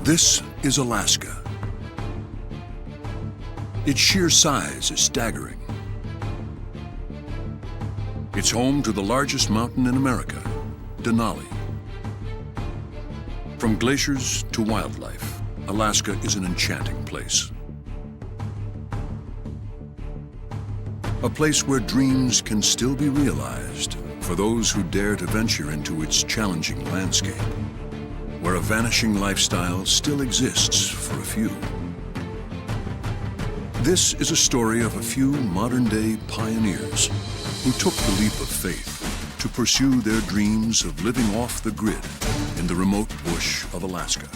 This is Alaska. Its sheer size is staggering. It's home to the largest mountain in America, Denali. From glaciers to wildlife, Alaska is an enchanting place. A place where dreams can still be realized for those who dare to venture into its challenging landscape, where a vanishing lifestyle still exists for a few. This is a story of a few modern-day pioneers who took the leap of faith to pursue their dreams of living off the grid in the remote bush of Alaska.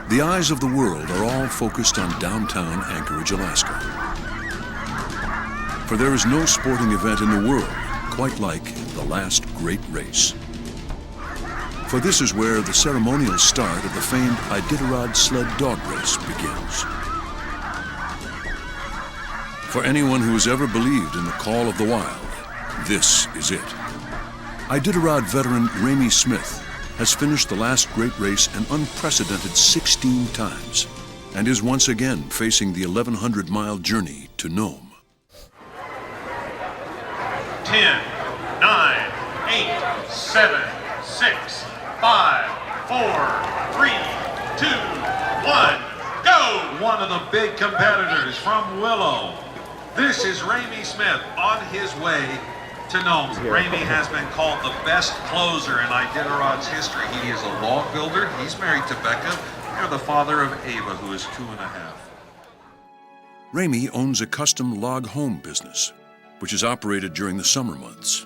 The eyes of the world are all focused on downtown Anchorage, Alaska. For there is no sporting event in the world quite like the last great race. For this is where the ceremonial start of the famed Iditarod sled dog race begins. For anyone who has ever believed in the call of the wild, this is it. Iditarod veteran Ramey Smyth has finished the last great race an unprecedented 16 times and is once again facing the 1,100-mile journey to Nome. 10, 9, 8, 7, 6, 5, 4, 3, 2, 1, go! One of the big competitors from Willow. This is Ramey Smyth on his way to Nome. Ramey has been called the best closer in Iditarod's history. He is a log builder. He's married to Becca. They're the father of Ava, who is 2.5. Ramey owns a custom log home business, which is operated during the summer months.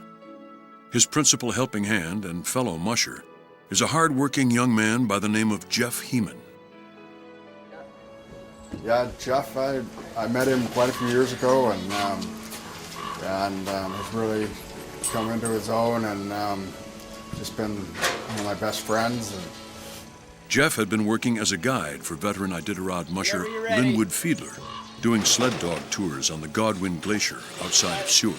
His principal helping hand and fellow musher is a hard-working young man by the name of Jeff Hemann. Yeah, Jeff, I met him quite a few years ago, and has really come into his own, and just been one of my best friends. Jeff had been working as a guide for veteran Iditarod musher Linwood Fiedler, doing sled dog tours on the Godwin Glacier outside of Seward.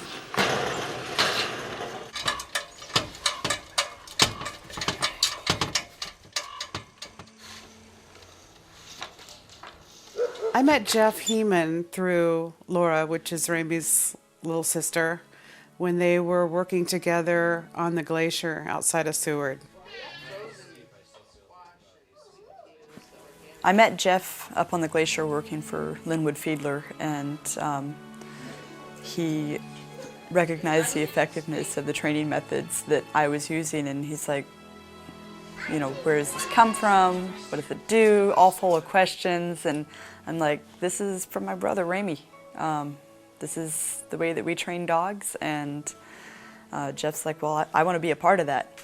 I met Jeff Hemann through Laura, which is Ramey's little sister, when they were working together on the glacier outside of Seward. I met Jeff up on the glacier working for Linwood Fiedler, and he recognized the effectiveness of the training methods that I was using, and he's like, you know, where does this come from? What does it do? All full of questions, and I'm like, this is from my brother Ramey. This is the way that we train dogs, and Jeff's like, well, I want to be a part of that.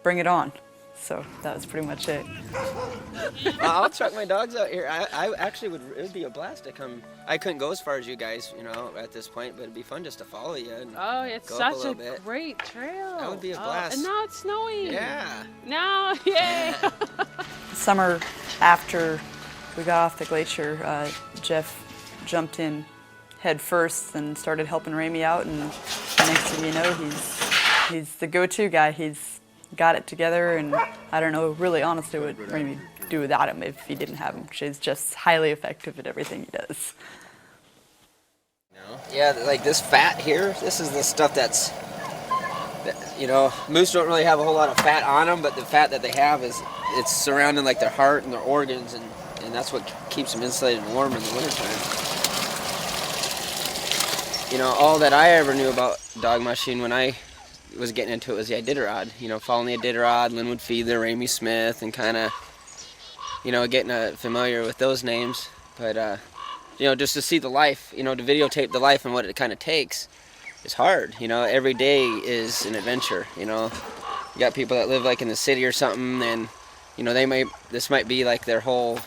Bring it on. So that was pretty much it. I'll truck my dogs out here. I actually would, it would be a blast to come. I couldn't go as far as you guys, you know, at this point, but it'd be fun just to follow you. And oh, it's go such up a great trail. That would be a blast. And now it's snowing. Yeah. Now, yay. Summer after we got off the glacier, Jeff jumped in head first and started helping Ramey out, and next thing you know, he's the go-to guy. He's got it together, and I don't know really honestly what Ramey would do without him if he didn't have him. She's just highly effective at everything he does. Yeah, like this fat here, this is the stuff that's, you know, moose don't really have a whole lot of fat on them, but the fat that they have is, it's surrounding like their heart and their organs, and that's what keeps them insulated and warm in the wintertime. You know, all that I ever knew about dog mushing when I was getting into it was the Iditarod. You know, following the Iditarod, Linwood Fiedler, Ramey Smyth, and kind of, you know, getting familiar with those names. But, you know, just to see the life, you know, to videotape the life and what it kind of takes is hard. You know, every day is an adventure, you know. You got people that live like in the city or something, and, you know, this might be like their whole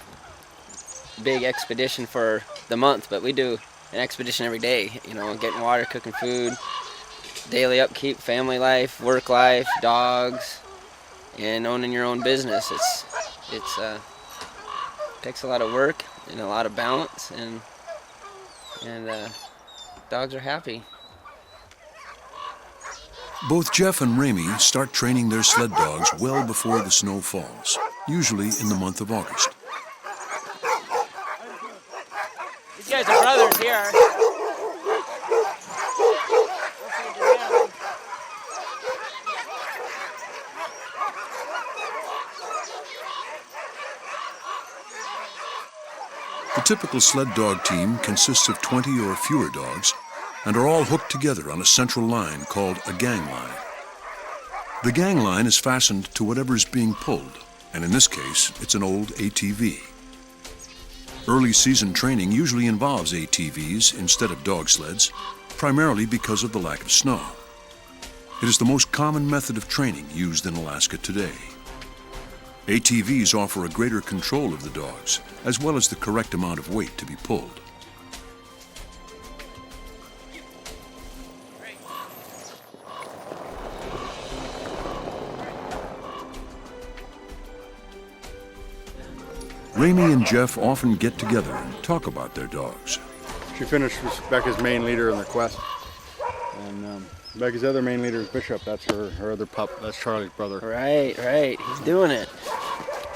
big expedition for the month, but we do an expedition every day, you know, getting water, cooking food, daily upkeep, family life, work life, dogs, and owning your own business. It's takes a lot of work and a lot of balance, and dogs are happy. Both Jeff and Ramey start training their sled dogs well before the snow falls, usually in the month of August. These guys are brothers here. The typical sled dog team consists of 20 or fewer dogs and are all hooked together on a central line called a gang line. The gang line is fastened to whatever is being pulled, and in this case, it's an old ATV. Early season training usually involves ATVs instead of dog sleds, primarily because of the lack of snow. It is the most common method of training used in Alaska today. ATVs offer a greater control of the dogs, as well as the correct amount of weight to be pulled. Ramey and Jeff often get together and talk about their dogs. She finished with Becca's main leader in the quest. And Becca's other main leader is Bishop. That's her other pup. That's Charlie's brother. Right. He's doing it.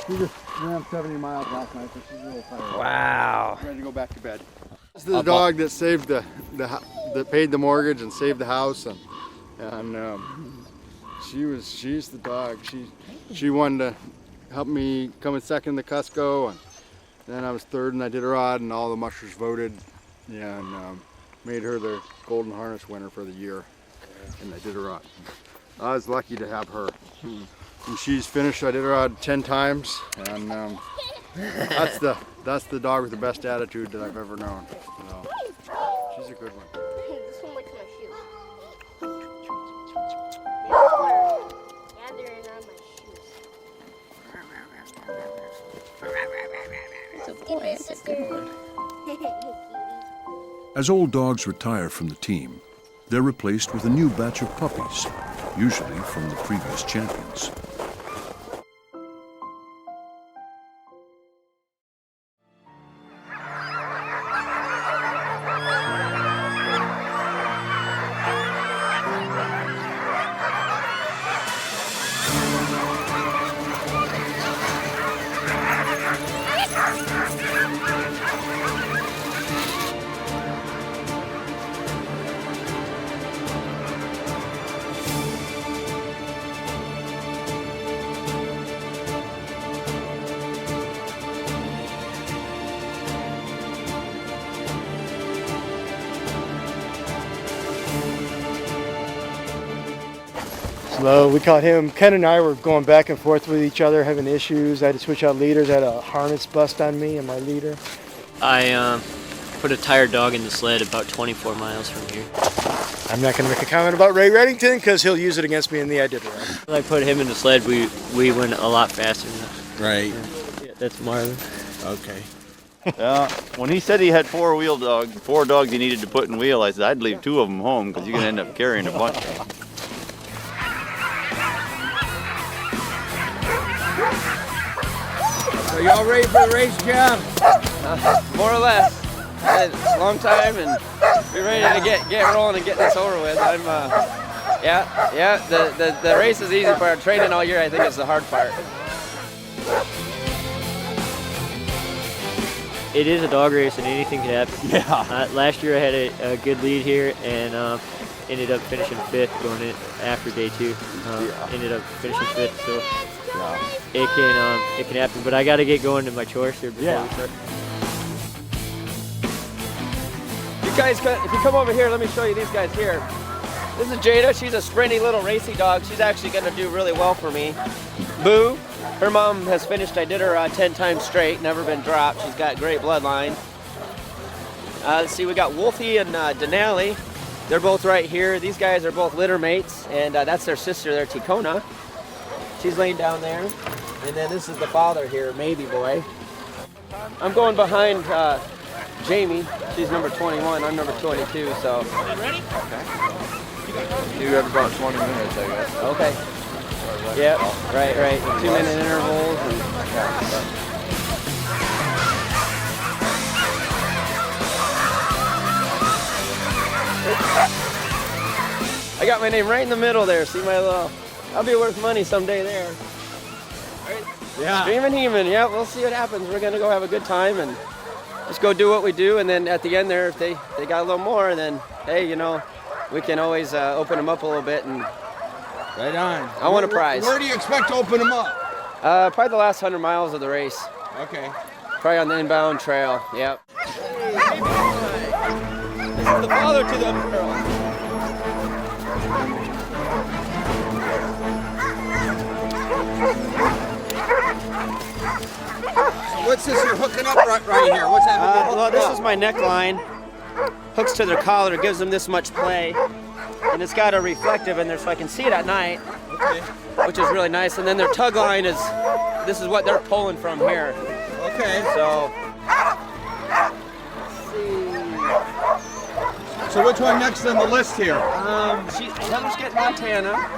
She just ran 70 miles last night, so she's a little tired. Wow. Ready to go back to bed. This is the dog that saved that paid the mortgage and saved the house, and she's the dog. She wanted to help me come in second in the Cusco, and then I was third in Iditarod, and all the mushers voted, and made her the golden harness winner for the year in Iditarod. I was lucky to have her. And she's finished Iditarod 10 times, and that's the dog with the best attitude that I've ever known. So, she's a good one. This one likes my shoes. They're gathering on my shoes. It's a boy. It's a good one. As old dogs retire from the team, they're replaced with a new batch of puppies, usually from the previous champions. Slow. We caught him. Ken and I were going back and forth with each other, having issues. I had to switch out leaders. I had a harness bust on me and my leader. I put a tired dog in the sled about 24 miles from here. I'm not going to make a comment about Ray Reddington because he'll use it against me in the Iditarod. When I put him in the sled, we went a lot faster. Right. Yeah, that's Marlin. Okay. Yeah, when he said he had four dogs he needed to put in wheel, I said I'd leave two of them home because you're going to end up carrying a bunch of them. So y'all ready for the race, John? More or less. It's a long time, and we're ready to get rolling and get this over with. The race is the easy part. Training all year, I think, is the hard part. It is a dog race, and anything can happen. Yeah. Last year I had a good lead here, and ended up finishing 5th going in after day 2. Ended up finishing 5th, so it can happen. But I got to get going to my chores here before we start. You guys, if you come over here, let me show you these guys here. This is Jada. She's a sprinty little racy dog. She's actually going to do really well for me. Boo. Her mom has finished Iditarod 10 times straight, never been dropped. She's got great bloodline. Let's see, we got Wolfie and Denali. They're both right here. These guys are both litter mates, and that's their sister there, Tikona. She's laying down there. And then this is the father here, Maybe Boy. I'm going behind Jamie. She's number 21. I'm number 22, so. Ready? Okay. You have about 20 minutes, I guess. Okay. Yep, right. 2-minute intervals. And, I got my name right in the middle there. See my little, I'll be worth money someday there. Right? Yeah. Screamin' Hemann, yeah, we'll see what happens. We're gonna go have a good time and just go do what we do, and then at the end there, if they got a little more, then hey, you know, we can always open them up a little bit. And Right on. I want a prize. Where do you expect to open them up? Probably the last 100 miles of the race. Okay. Probably on the inbound trail, yep. This is the father to the girl. What's this you're hooking up right here? What's happening? Well, this is my neckline. Hooks to their collar, gives them this much play. And it's got a reflective in there so I can see it at night, Okay. which is really nice. And then their tug line is, this is what they're pulling from here. Okay. So, So which one next on the list here? Heather's getting Montana.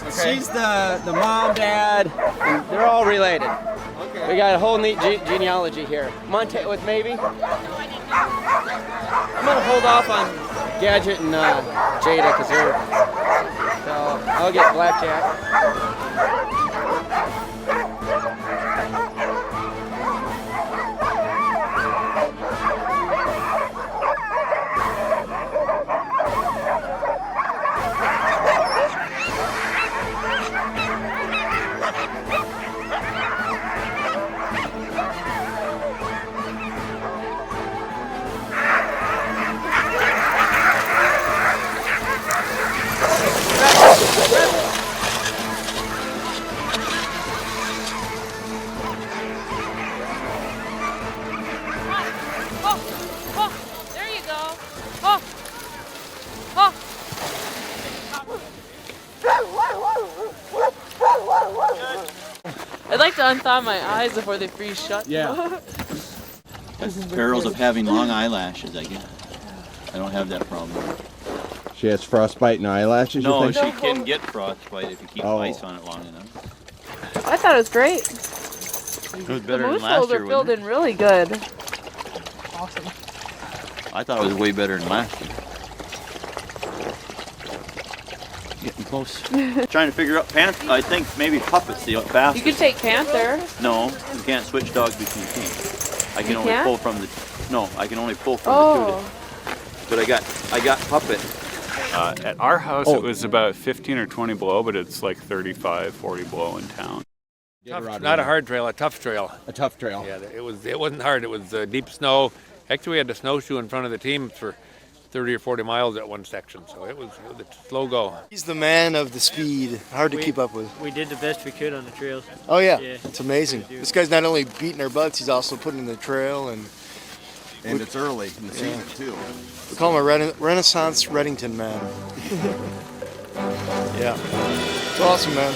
Okay. She's the mom, dad, and they're all related. Okay. We got a whole neat genealogy here. Montana with maybe. I'm gonna hold off on Gadget and Jada because they're. So I'll get Blackjack. There you go. Oh. Oh. I'd like to unthaw my eyes before they freeze shut. Yeah. That's the perils of having long eyelashes, I guess. I don't have that problem. She has frostbite and eyelashes, No, you think? she can get frostbite if you keep ice on it long enough. I thought it was great. It was The better than moose last holes year, are filled wasn't in really good. it? I thought it was way better than last year. Getting close. Trying to figure out Panther. I think maybe Puppet's the fastest. You could take Panther. No, you can't switch dogs between teams. I can only can't? pull from the. No, I can only pull from Oh. the two. But I got Puppet. At our house, it was about 15 or 20 below, but it's like 35, 40 below in town. Tough, not a hard trail, a tough trail. A tough trail. Yeah, it wasn't hard. It was deep snow. Actually, we had the snowshoe in front of the team for 30 or 40 miles at one section, so it was a slow go. He's the man of the speed. Hard to keep up with. We did the best we could on the trails. Oh yeah, Yeah. it's amazing. This guy's not only beating our butts, he's also putting in the trail, and it's early in the season, too. we call him a Renaissance Reddington man. Yeah, it's awesome, man.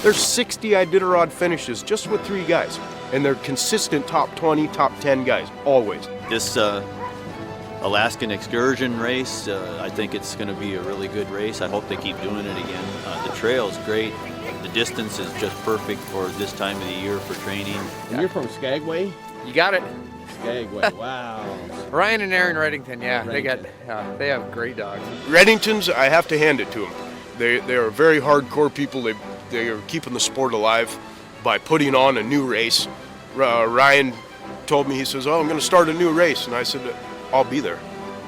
There's 60 Iditarod finishes just with 3 guys, and they're consistent top 20, top 10 guys, always. This Alaskan Excursion race, I think it's going to be a really good race. I hope they keep doing it again. The trail's great. The distance is just perfect for this time of the year for training. And you're from Skagway? You got it. Skagway, wow. Ryan and Aaron Reddington, yeah, they have great dogs. Reddingtons, I have to hand it to them. They are very hardcore people. They are keeping the sport alive by putting on a new race. Ryan told me, he says, oh, I'm going to start a new race. And I said, I'll be there.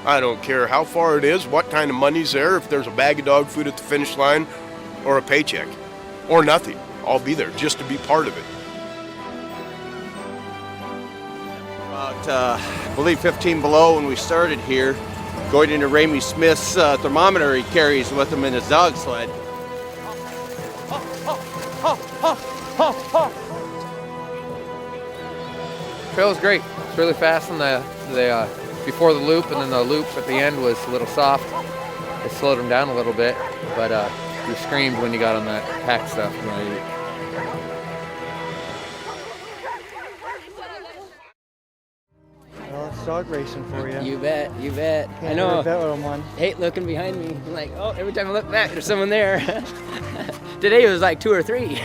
I don't care how far it is, what kind of money's there, if there's a bag of dog food at the finish line or a paycheck or nothing. I'll be there just to be part of it. About, I believe 15 below when we started here. Going into Ramey Smyth's thermometer he carries with him in his dog sled. Trail's great. It's really fast on the before the loop, and then the loop at the end was a little soft. It slowed him down a little bit, but you screamed when you got on that pack stuff. Right. Well, it's dog racing for you. You bet, you bet. I Can't know. really bet what I'm on. Hate looking behind me. I'm like, oh, every time I look back, there's someone there. Today it was like 2 or 3.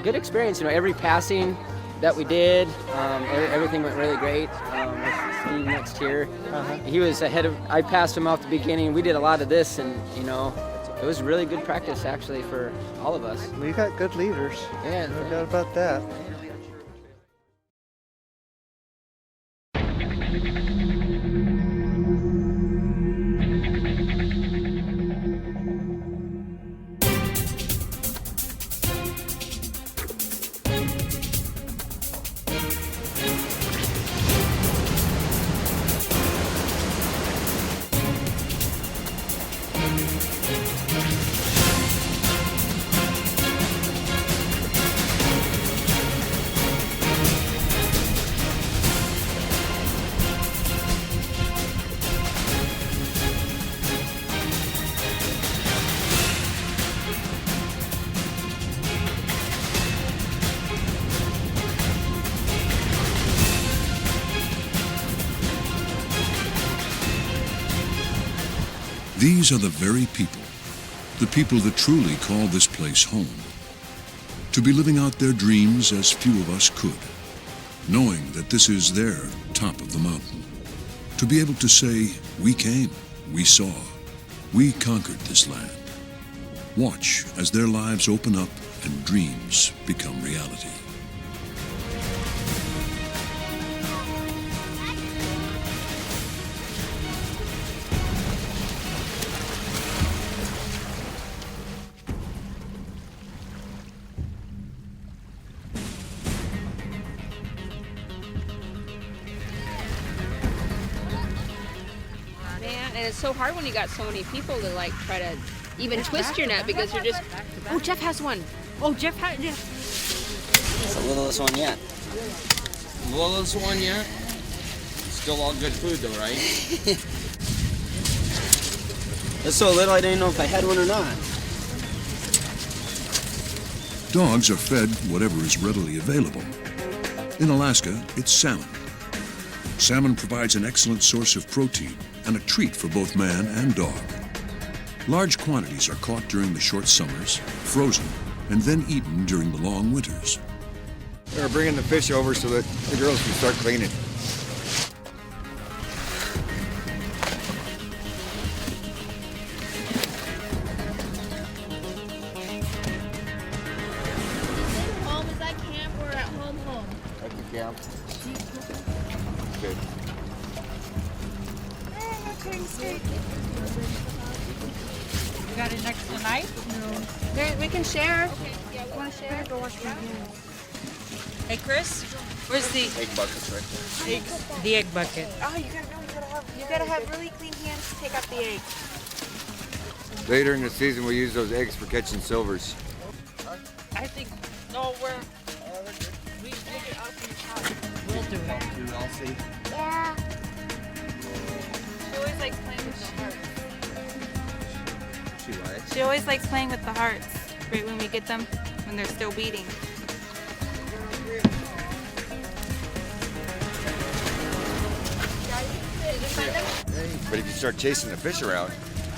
good experience. You know, every passing that we did, everything went really great. With Steve next here, he was ahead of. I passed him off the beginning. We did a lot of this, and you know, it was really good practice actually for all of us. We got good leaders. Yeah, no doubt about that. These are the very people that truly call this place home. To be living out their dreams as few of us could, knowing that this is their top of the mountain. To be able to say, we came, we saw, we conquered this land. Watch as their lives open up and dreams become reality. And it's so hard when you got so many people to like try to even twist your net because you're just. Oh, Jeff has one. Oh, Jeff has. It's the littlest one yet. Littlest one yet? Still all good food though, right? It's so little I didn't know if I had one or not. Dogs are fed whatever is readily available. In Alaska, it's salmon. Salmon provides an excellent source of protein and a treat for both man and dog. Large quantities are caught during the short summers, frozen, and then eaten during the long winters. They're bringing the fish over so that the girls can start cleaning. Home is at camp or at home? At the camp. Good. You got it next tonight? No. There, we can share. Okay. Yeah, we want to share. Go wash your hands. Hey, Chris, where's the Egg buckets right there. eggs? The egg bucket. Oh, you gotta have really clean hands to take out the eggs. Later in the season, we'll use those eggs for catching silvers. I think no, we'll do it. I'll see. Yeah. She always likes playing with the hearts. She likes. She always likes playing with the hearts. Right when we get them, when they're still beating. But if you start chasing the fish around,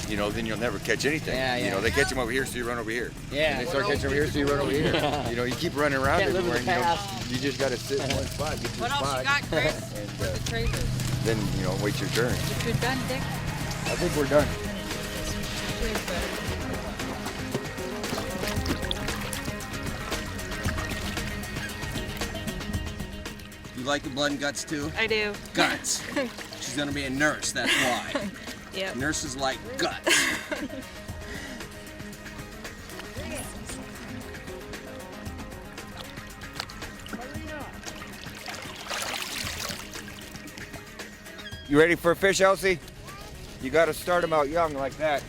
you know, then you'll never catch anything. Yeah, yeah. You know, they catch them over here, so you run over here. Yeah. And they start catching over here, so you run over here. Yeah. You know, you keep running around Can't live in everywhere, the and past. you just got to sit in one spot, get your What else spot. you got, Chris? And The traitors. then, you know, wait your turn. If you're done, Dick. I think we're done. You like the blood and guts too? I do. Guts. She's gonna be a nurse, that's why. Yep. Nurses like guts. You ready for a fish, Elsie? You got to start them out young like that.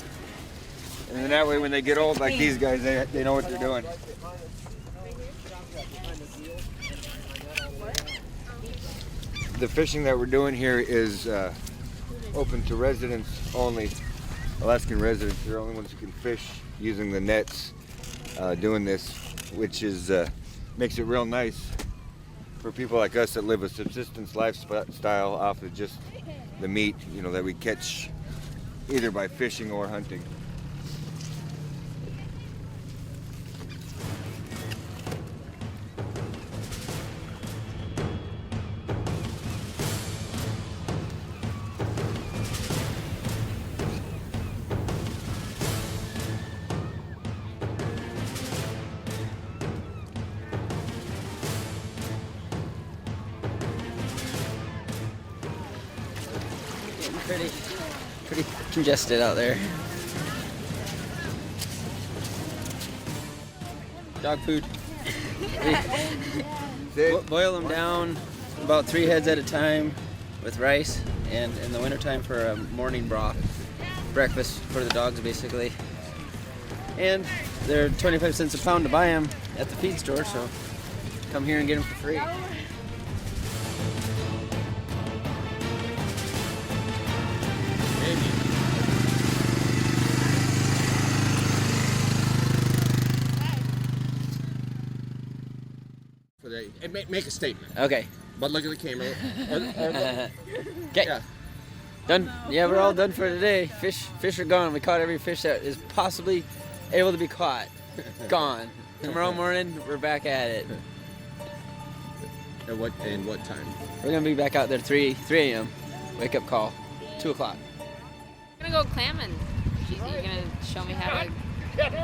And then that way when they get old like these guys, they know what they're doing. The fishing that we're doing here is open to residents only. Alaskan residents, they're the only ones who can fish using the nets doing this, which is makes it real nice for people like us that live a subsistence lifestyle off of just the meat, you know, that we catch either by fishing or hunting. pretty congested out there. Dog food. We boil them down about 3 heads at a time with rice, and in the wintertime for a morning broth. Breakfast for the dogs, basically. And they're 25 cents a pound to buy them at the feed store, so come here and get them for free. And make a statement. Okay. But look at the camera. Okay. Yeah. Done. Yeah, we're all done for today. Fish are gone. We caught every fish that is possibly able to be caught. Gone. Tomorrow morning, we're back at it. At what time? We're gonna be back out there 3 a.m. Wake up call. 2 o'clock. I'm gonna go clamming. You're gonna show me how to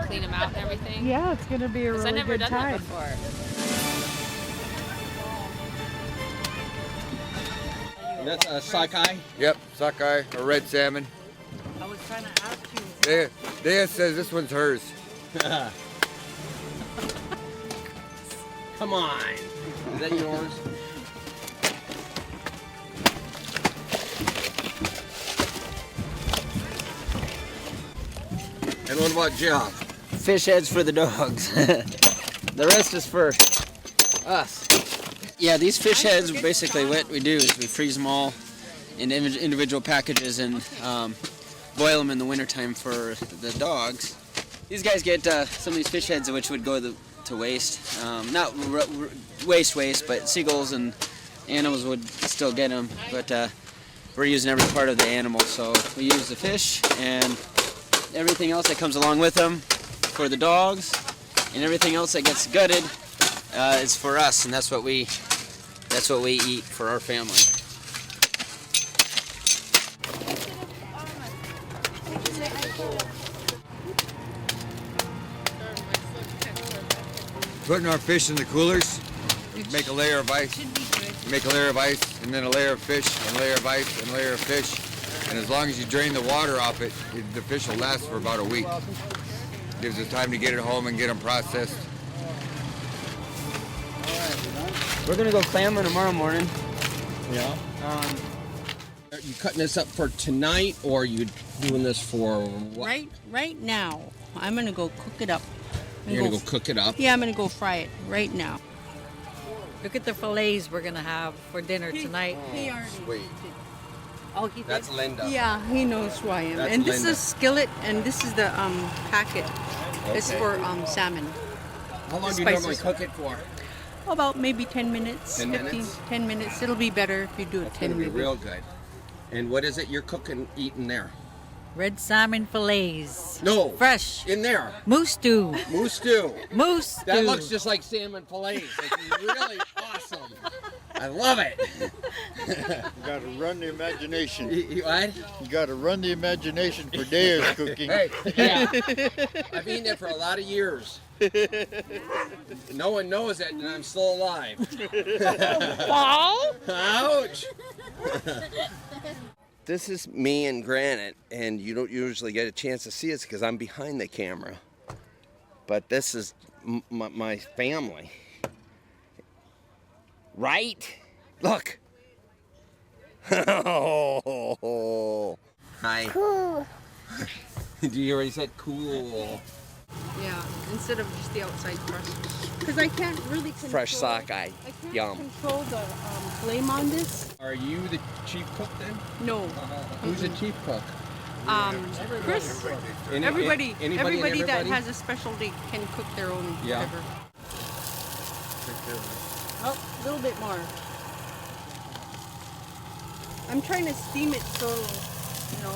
clean them out and everything? Yeah, it's gonna be a really I've never good done that time. before. That's a sockeye? Yep, sockeye or red salmon. I was trying to ask you. Dea says this one's hers. Come on. Is that yours? And what about Jeff? Fish heads for the dogs. The rest is for us. Yeah, these fish heads, basically what we do is we freeze them all in individual packages and boil them in the wintertime for the dogs. These guys get some of these fish heads which would go to waste. Not waste, but seagulls and animals would still get them. But we're using every part of the animal, so we use the fish and everything else that comes along with them for the dogs, and everything else that gets gutted is for us, and that's what we eat for our family. Putting our fish in the coolers, make a layer of ice, make a layer of ice, and then a layer of fish, and a layer of ice, and a layer of fish. And as long as you drain the water off it, the fish will last for about a week. Gives us time to get it home and get them processed. We're gonna go clamming tomorrow morning. Yeah. Are you cutting this up for tonight, or are you doing this for what? Right now. I'm gonna go cook it up. You're gonna go cook it up? Yeah, I'm gonna go fry it right now. Look at the fillets we're gonna have for dinner tonight. He already Sweet. Oh, he That's did? Linda. Yeah, he knows who I am. That's and this Linda. is skillet, and this is the packet. It's Okay. for salmon. How long The do you normally spices. cook it for? About maybe 10 minutes. 10 minutes? 10 minutes. It'll be better if you do it It's 10 gonna be minutes. real good. And what is it you're cooking, eating there? Red salmon fillets. No. Fresh. In there. Moose stew. Moose stew. Moose stew. That looks just like salmon fillets. It's really awesome. I love it. You gotta run the imagination. What? You gotta run the imagination for Dea's cooking. Hey, yeah. I've eaten it for a lot of years. No one knows it, and I'm still alive. Ouch! This is me and Granite, and you don't usually get a chance to see us because I'm behind the camera. But this is my family. Right? Look. Hi. Cool. You already said cool. Yeah, instead of just the outside crust. Because I can't really control... Fresh sockeye. I can't Yum. control the flame on this. Are you the chief cook then? No. Who's the chief cook? Chris. Anybody Everybody that has a specialty can cook their own Yeah. whatever. Oh, a little bit more. I'm trying to steam it so it'll,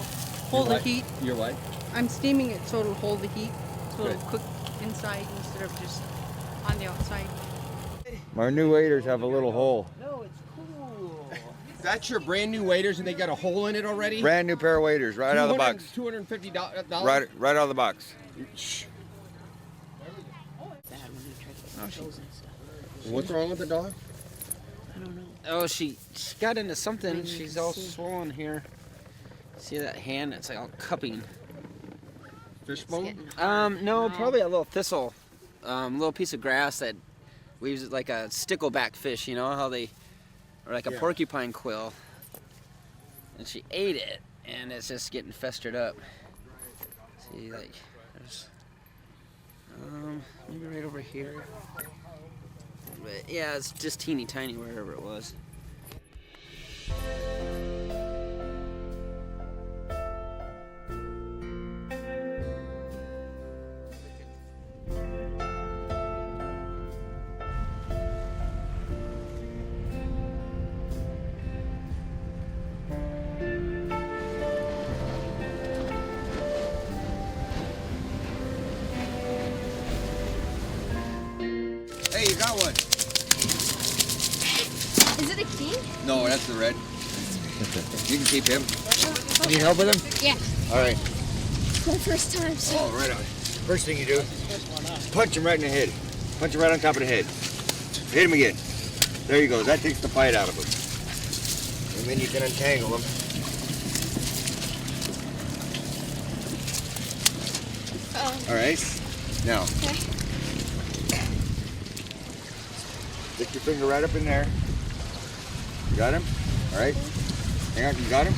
hold the heat. You're what? I'm steaming it so it'll hold the heat, so Good. it'll cook inside instead of just on the outside. Our new waders have a little hole. No, it's cool. That's your brand new waders, and they got a hole in it already? Brand new pair of waders, right out of the box. $250. Right out of the box. What's wrong with the dog? Oh, she got into something. She's all swollen here. See that hand? It's like all cupping. Fishbone? No, probably a little thistle, little piece of grass that weaves like a stickleback fish. You know how they, or like a porcupine quill. And she ate it, and it's just getting festered up. See, like, there's, maybe right over here. But yeah, it's just teeny tiny wherever it was. Hey, you got one. Is it a king? No, that's the red. You can keep him. You need help with him? Yeah. All right. My first time, so. Oh, right on. First thing you do, punch him right in the head. Punch him right on top of the head. Hit him again. There you go. That takes the bite out of him. And then you can untangle him. All right. Now. Okay. Stick your finger right up in there. You got him? All right. Hang on. You got him?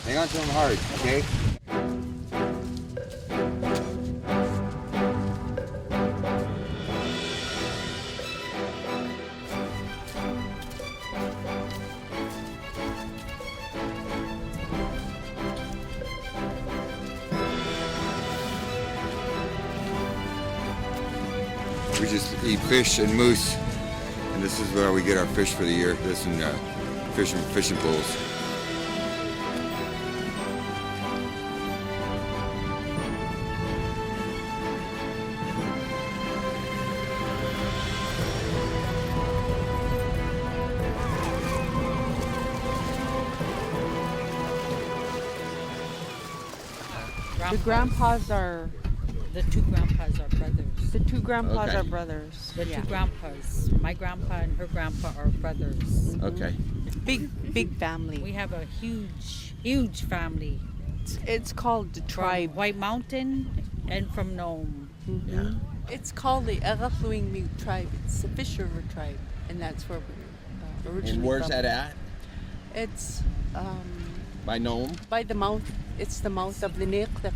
Hang on to him hard, okay? We just eat fish and moose, and this is where we get our fish for the year. This and fishing poles. The grandpas are. The two grandpas are brothers. The two grandpas Okay. are brothers. The Yeah. two grandpas. My grandpa and her grandpa are brothers. Okay. Big family. We have a huge family. It's called the tribe. From White Mountain and from Nome. Mhm. It's called the Alaskan tribe. It's the Fish River tribe, and that's where we originally. And where's from. that at? It's By Nome? by the mouth. It's the mouth of the Neklik.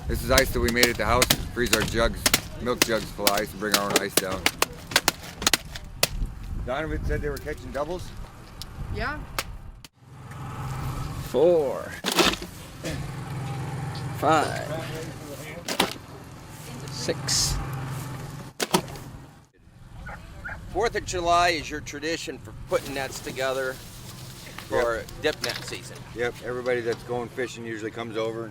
This is ice that we made at the house. Freeze our jugs, milk jugs full of ice, and bring our own ice down. Donovan said they were catching doubles. Yeah. 4, 5, 6. 4th of July is your tradition for putting nets together for dip net season. Yep, everybody that's going fishing usually comes over.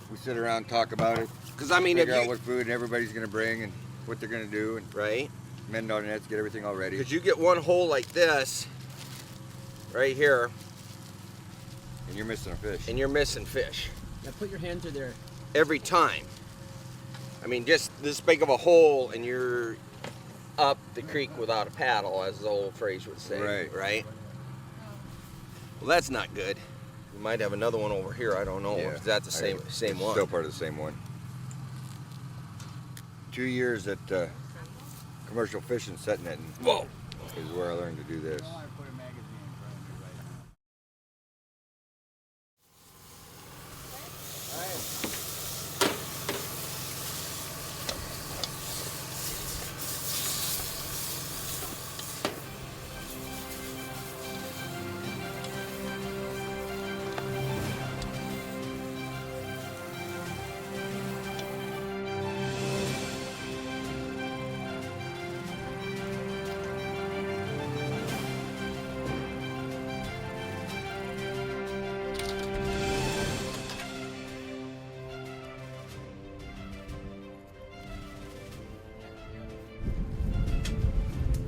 We sit around and talk about it. Because I mean, figure if out you, what food everybody's going to bring and what they're going to do, and right, mend on nets, get everything all ready. because you get one hole like this, right here, And you're missing a fish. and you're missing fish Now put your hand through there. every time. I mean, just this big of a hole, and you're up the creek without a paddle, as the old phrase would say. Right. Right. Well, that's not good. We might have another one over here. I don't know. Yeah. Is that the same It's one? Still part of the same one. 2 years at commercial fishing set netting. Whoa. Is where I learned to do this.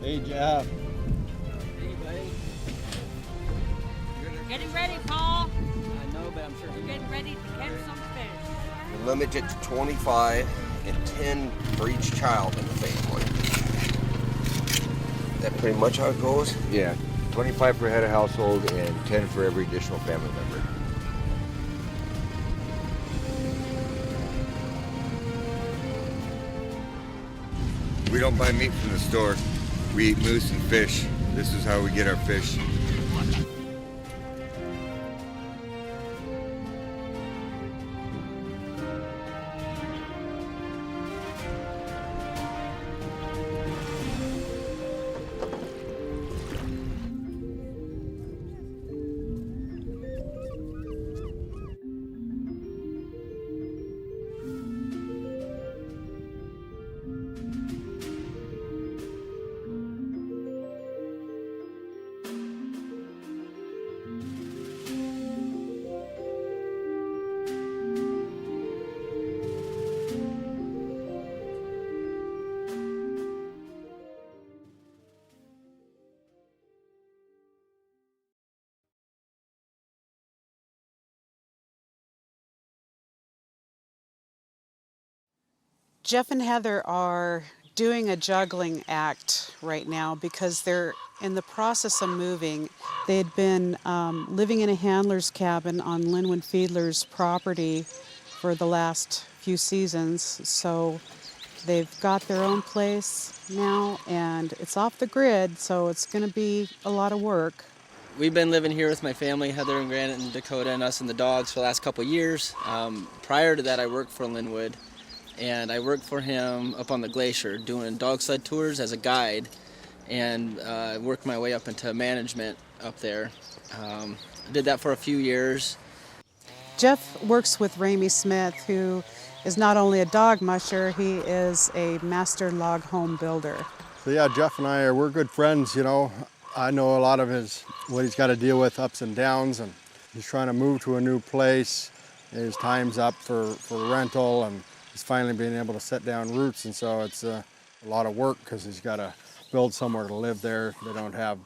Hey, Jeff. Getting ready, Paul. I know, but I'm sure We're getting ready to catch some fish. We limit it to 25 and 10 for each child in the family. Is that pretty much how it goes? Yeah, 25 per head of household and 10 for every additional family member. We don't buy meat from the store. We eat moose and fish. This is how we get our fish. Jeff and Heather are doing a juggling act right now because they're in the process of moving. They had been living in a handler's cabin on Linwood Fiedler's property for the last few seasons, so they've got their own place now, and it's off the grid, so it's going to be a lot of work. We've been living here with my family, Heather and Granite and Dakota and us and the dogs for the last couple of years. Prior to that, I worked for Linwood, and I worked for him up on the glacier doing dog sled tours as a guide, and worked my way up into management up there. I did that for a few years. Jeff works with Ramey Smyth, who is not only a dog musher, he is a master log home builder. So yeah, Jeff and we're good friends, you know. I know a lot of what he's got to deal with, ups and downs, and he's trying to move to a new place. His time's up for rental, and he's finally being able to set down roots, and so it's a lot of work because he's got to build somewhere to live there. They don't have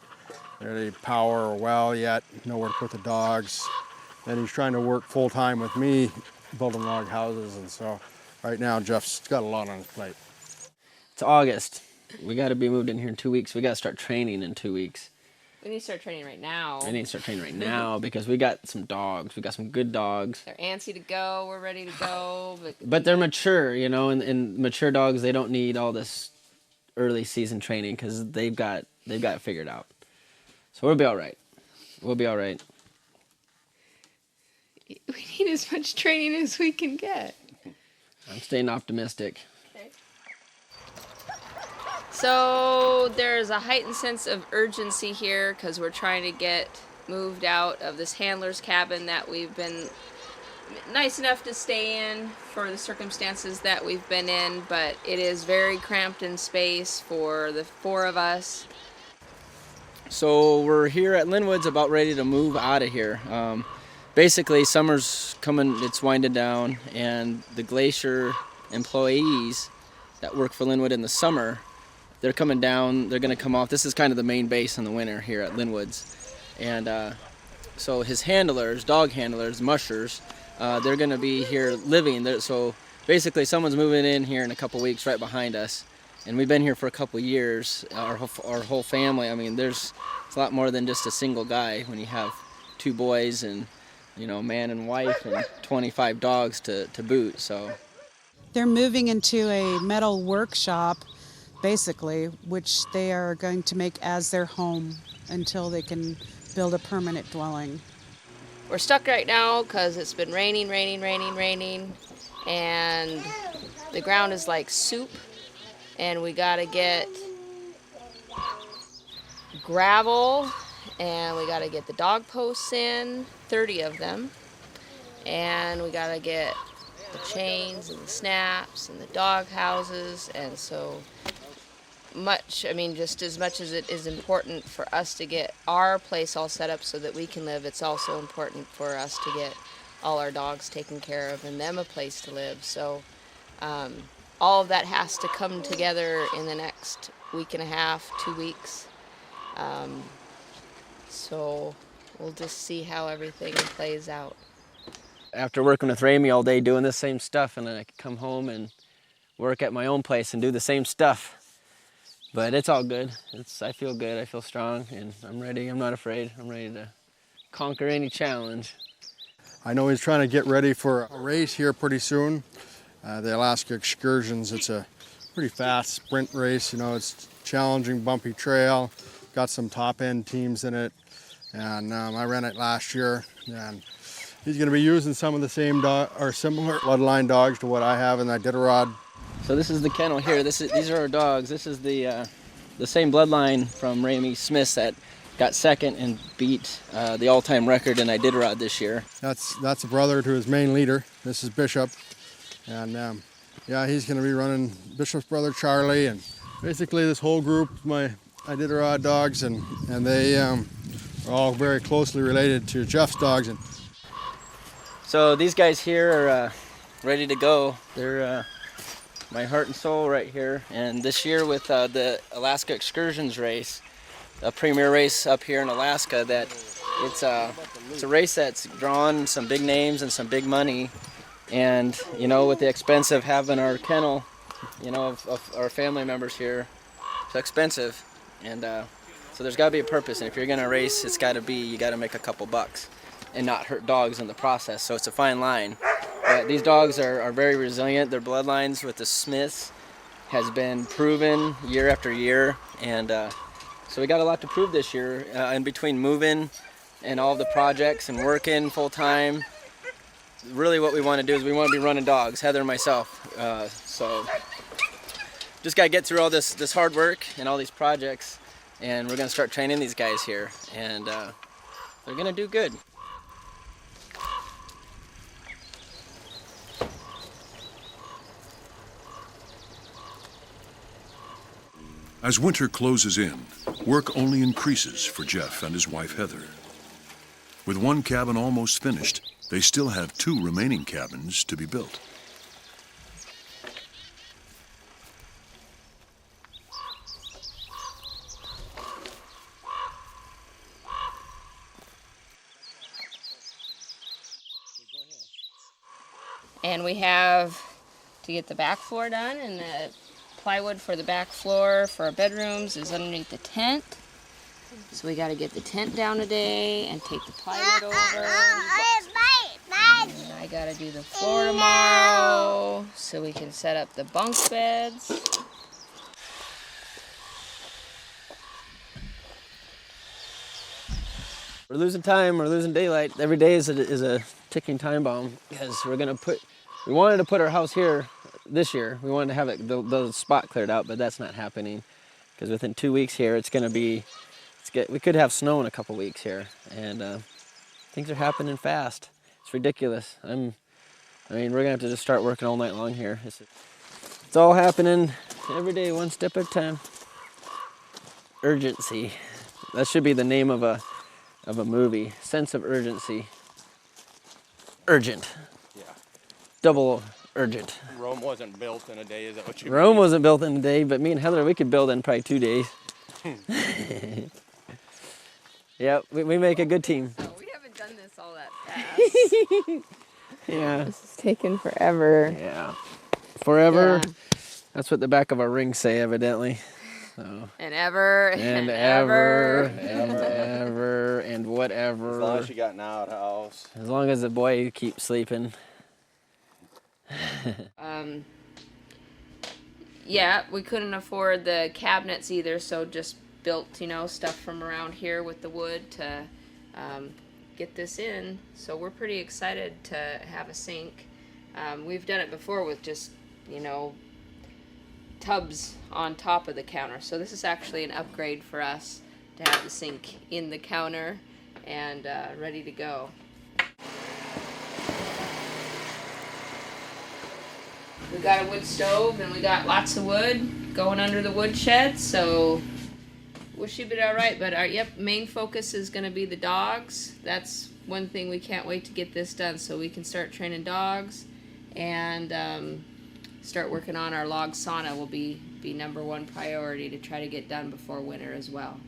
any power or well yet, nowhere to put the dogs. And he's trying to work full-time with me building log houses, and so right now Jeff's got a lot on his plate. It's August. We got to be moved in here in 2 weeks. We got to start training in 2 weeks. We need to start training right now. I need to start training right now because we got some dogs. We got some good dogs. They're antsy to go. We're ready to go. But they're mature, you know, and mature dogs, they don't need all this early season training because they've got it figured out. So we'll be all right. We'll be all right. We need as much training as we can get. I'm staying optimistic. Okay. So there's a heightened sense of urgency here because we're trying to get moved out of this handler's cabin that we've been nice enough to stay in for the circumstances that we've been in, but it is very cramped in space for the 4 of us. So we're here at Linwood's about ready to move out of here. Basically, summer's coming, it's winding down, and the glacier employees that work for Linwood in the summer, they're coming down, they're going to come off. This is kind of the main base in the winter here at Linwood's. And so his handlers, dog handlers, mushers, they're going to be here living there. So basically, someone's moving in here in a couple weeks right behind us. And we've been here for a couple years, our whole family. I mean, it's a lot more than just a single guy when you have 2 boys and, you know, man and wife and 25 dogs to boot, so. They're moving into a metal workshop, basically, which they are going to make as their home until they can build a permanent dwelling. We're stuck right now because it's been raining, and the ground is like soup, and we gotta get gravel, and we gotta get the dog posts in, 30 of them, and we gotta get the chains and the snaps and the dog houses, and so much, I mean, just as much as it is important for us to get our place all set up so that we can live, it's also important for us to get all our dogs taken care of and them a place to live. So all of that has to come together in the next week and a half, 2 weeks. So we'll just see how everything plays out. after working with Ramey all day doing the same stuff, and then I could come home and work at my own place and do the same stuff. But it's all good. I feel good, I feel strong, and I'm ready. I'm not afraid. I'm ready to conquer any challenge. I know he's trying to get ready for a race here pretty soon. The Alaskan Excursions. It's a pretty fast sprint race. You know, it's challenging, bumpy trail. Got some top end teams in it. And I ran it last year. And he's going to be using some of the same or similar bloodline dogs to what I have in that Iditarod. So this is the kennel here. These are our dogs. This is the same bloodline from Ramey Smyth that got second and beat the all-time record in Iditarod this year. That's a brother to his main leader. This is Bishop. And yeah, he's going to be running Bishop's brother Charlie, and basically this whole group, my Iditarod dogs, and they are all very closely related to Jeff's dogs. And so these guys here are ready to go. They're my heart and soul right here. And this year with the Alaska Excursions race, a premier race up here in Alaska, that it's a race that's drawn some big names and some big money. And, you know, with the expense of having our kennel, you know, of our family members here, it's expensive. And so there's got to be a purpose. And if you're going to race, it's got to be, you got to make a couple bucks and not hurt dogs in the process. So it's a fine line. But these dogs are very resilient. Their bloodlines with the Smiths has been proven year after year. And so we got a lot to prove this year. In between moving and all the projects and working full time, really what we want to do is we want to be running dogs, Heather and myself. So just got to get through all this hard work and all these projects, and we're going to start training these guys here, and they're going to do good. As winter closes in, work only increases for Jeff and his wife Heather. With one cabin almost finished, they still have 2 remaining cabins to be built. And we have to get the back floor done, and the plywood for the back floor for our bedrooms is underneath the tent. So we got to get the tent down today and take the plywood over. And I got to do the floor tomorrow so we can set up the bunk beds. We're losing time, we're losing daylight. Every day is a ticking time bomb, because we wanted to put our house here this year. We wanted to have it, the spot cleared out, but that's not happening, because within 2 weeks here, we could have snow in a couple weeks here, and things are happening fast. It's ridiculous. I mean, we're gonna have to just start working all night long here. It's all happening every day, one step at a time. Urgency. That should be the name of a movie. Sense of urgency. Urgent. Yeah. Double urgent. Rome wasn't built in a day, is that what you Rome mean? wasn't built in a day, but me and Heather, we could build in probably 2 days. Yeah, we make a good team. Oh, we haven't done this all that fast. Yeah. This is taking forever. Yeah. Forever? Yeah. That's what the back of our rings say, evidently. So. And ever, and ever. And ever, and whatever. As long as you got an outhouse. As long as the boy keeps sleeping. Yeah, we couldn't afford the cabinets either, so just built, stuff from around here with the wood to get this in. So we're pretty excited to have a sink. We've done it before with just, tubs on top of the counter. So this is actually an upgrade for us to have the sink in the counter and ready to go. We got a wood stove and we got lots of wood going under the wood shed, so we should be all right. But our main focus is going to be the dogs. That's one thing we can't wait to get this done so we can start training dogs, and start working on our log sauna will be #1 priority to try to get done before winter as well.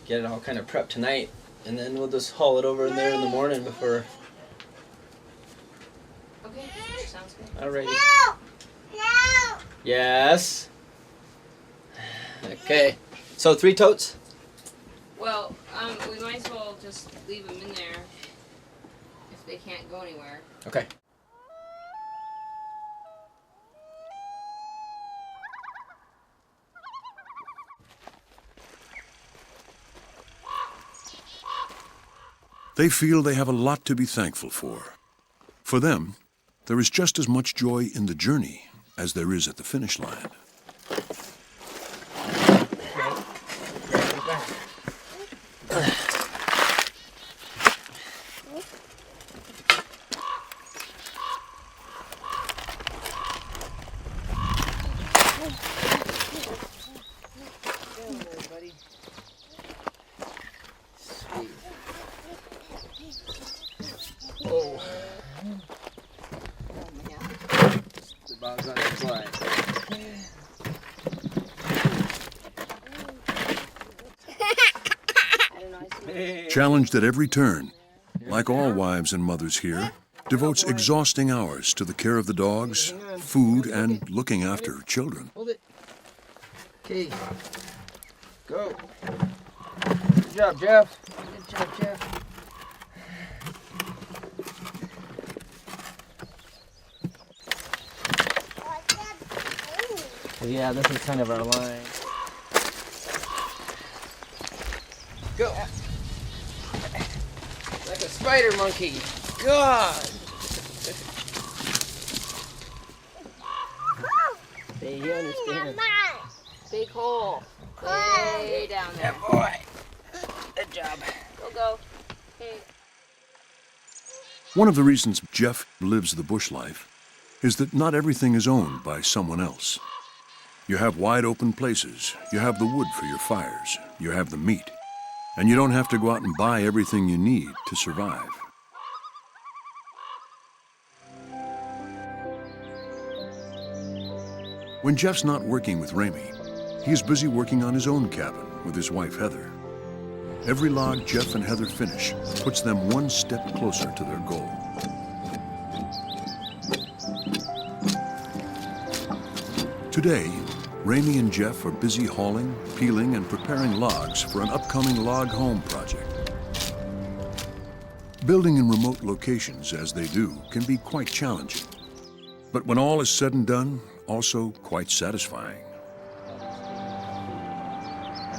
get it all kind of prepped tonight, and then we'll just haul it over in there in the morning before. Okay, sounds good. Alrighty. No! Yes? Okay. So 3 totes? Well, we might as well just leave them in there if they can't go anywhere. Okay. They feel they have a lot to be thankful for. For them, there is just as much joy in the journey as there is at the finish line. Challenged at every turn, like all wives and mothers here, devotes exhausting hours to the care of the dogs, food, and looking after children. Hold it. Okay. Go. Good job, Jeff. Good job, Jeff. Yeah, this is kind of our line. Go. Like a spider monkey. God. Hey, he understands. Big hole. Way down there. Good boy. Good job. Go. Hey. One of the reasons Jeff lives the bush life is that not everything is owned by someone else. You have wide open places, you have the wood for your fires, you have the meat, and you don't have to go out and buy everything you need to survive. When Jeff's not working with Ramey, he is busy working on his own cabin with his wife Heather. Every log Jeff and Heather finish puts them one step closer to their goal. Today, Ramey and Jeff are busy hauling, peeling, and preparing logs for an upcoming log home project. Building in remote locations, as they do, can be quite challenging. But when all is said and done, also quite satisfying.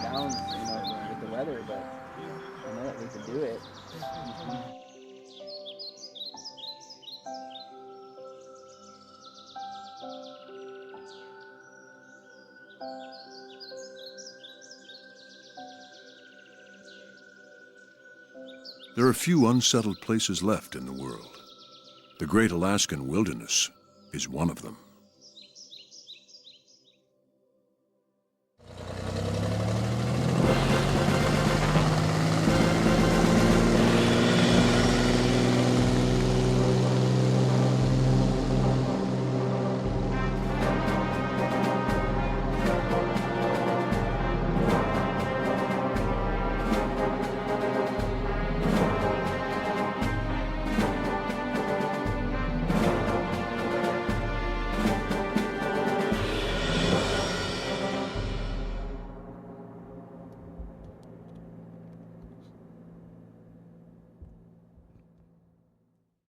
Down, with the weather, but I know that we can do it. There are few unsettled places left in the world. The great Alaskan wilderness is one of them.